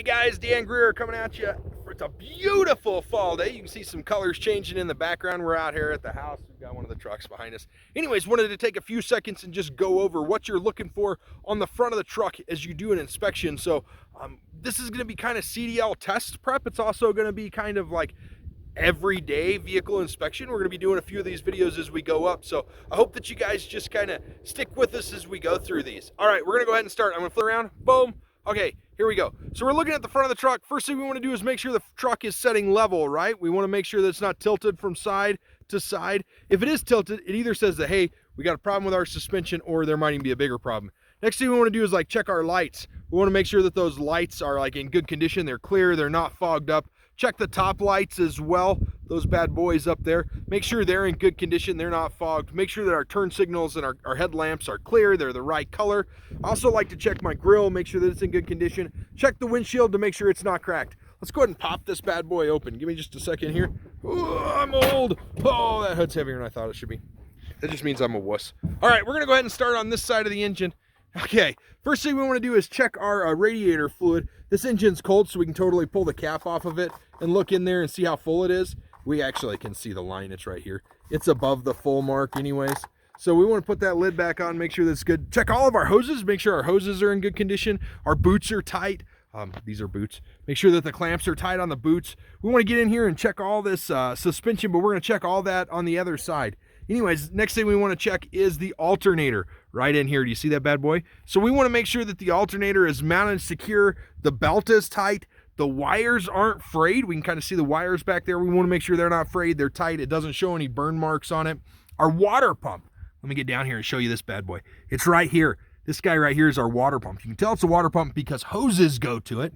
Hey guys, Dan Greer coming at you. It's a beautiful fall day. You can see some colors changing in the background. We're out here at the house. We've got one of the trucks behind us. Anyways, wanted to take a few seconds and just go over what you're looking for on the front of the truck as you do an inspection. So this is going to be kind of CDL test prep. It's also going to be kind of like everyday vehicle inspection. We're going to be doing a few of these videos as we go up. So I hope that you guys just kind of stick with us as we go through these. All right, we're going to go ahead and start. I'm going to flip around. Boom. Okay, here we go. So we're looking at the front of the truck. First thing we want to do is make sure the truck is setting level, right? We want to make sure that it's not tilted from side to side. If it is tilted, it either says that, hey, we got a problem with our suspension, or there might even be a bigger problem. Next thing we want to do is like check our lights. We want to make sure that those lights are like in good condition. They're clear, they're not fogged up. Check the top lights as well, those bad boys up there. Make sure they're in good condition, they're not fogged. Make sure that our turn signals and our headlamps are clear, they're the right color. I also like to check my grill, make sure that it's in good condition. Check the windshield to make sure it's not cracked. Let's go ahead and pop this bad boy open. Give me just a second here. Ooh, I'm old. Oh, that hood's heavier than I thought it should be. That just means I'm a wuss. All right, we're gonna go ahead and start on this side of the engine. Okay, first thing we want to do is check our radiator fluid. This engine's cold, so we can totally pull the cap off of it and look in there and see how full it is. We actually can see the line, it's right here. It's above the full mark anyways. So we want to put that lid back on, make sure that's good. Check all of our hoses, make sure our hoses are in good condition. Our boots are tight. These are boots. Make sure that the clamps are tight on the boots. We want to get in here and check all this suspension, but we're going to check all that on the other side. Anyways, next thing we want to check is the alternator right in here. Do you see that bad boy? So we want to make sure that the alternator is mounted secure, the belt is tight, the wires aren't frayed. We can kind of see the wires back there. We want to make sure they're not frayed, they're tight, it doesn't show any burn marks on it. Our water pump, let me get down here and show you this bad boy. It's right here. This guy right here is our water pump. You can tell it's a water pump because hoses go to it,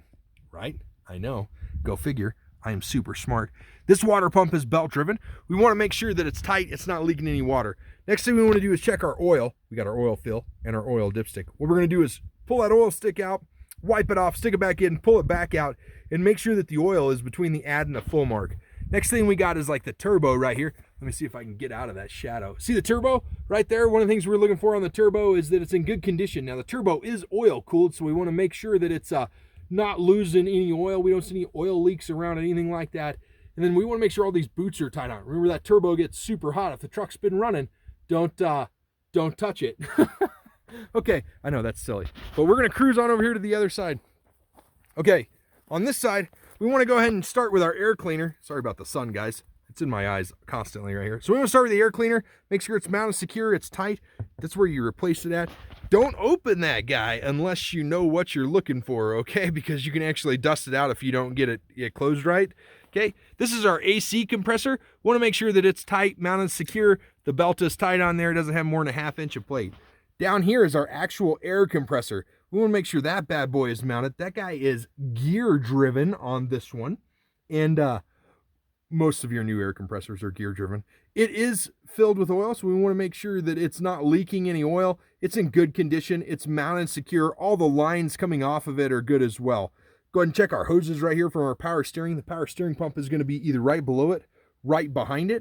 right? I know, go figure. I am super smart. This water pump is belt driven. We want to make sure that it's tight, it's not leaking any water. Next thing we want to do is check our oil. We got our oil fill and our oil dipstick. What we're going to do is pull that oil stick out, wipe it off, stick it back in, pull it back out, and make sure that the oil is between the add and the full mark. Next thing we got is like the turbo right here. Let me see if I can get out of that shadow. See the turbo right there? One of the things we're looking for on the turbo is that it's in good condition. Now the turbo is oil cooled, so we want to make sure that it's not losing any oil. We don't see any oil leaks around, anything like that. And then we want to make sure all these boots are tied on. Remember, that turbo gets super hot. If the truck's been running, don't touch it. Okay, I know that's silly, but we're going to cruise on over here to the other side. Okay, on this side, we want to go ahead and start with our air cleaner. Sorry about the sun, guys. It's in my eyes constantly right here. So we want to start with the air cleaner. Make sure it's mounted secure, it's tight. That's where you replace it at. Don't open that guy unless you know what you're looking for, okay? Because you can actually dust it out if you don't get it closed right. Okay, this is our AC compressor. We want to make sure that it's tight, mounted secure. The belt is tight on there. It doesn't have more than a 1/2 inch of plate. Down here is our actual air compressor. We want to make sure that bad boy is mounted. That guy is gear driven on this one. And most of your new air compressors are gear driven. It is filled with oil, so we want to make sure that it's not leaking any oil. It's in good condition. It's mounted secure. All the lines coming off of it are good as well. Go ahead and check our hoses right here from our power steering. The power steering pump is going to be either right below it, right behind it.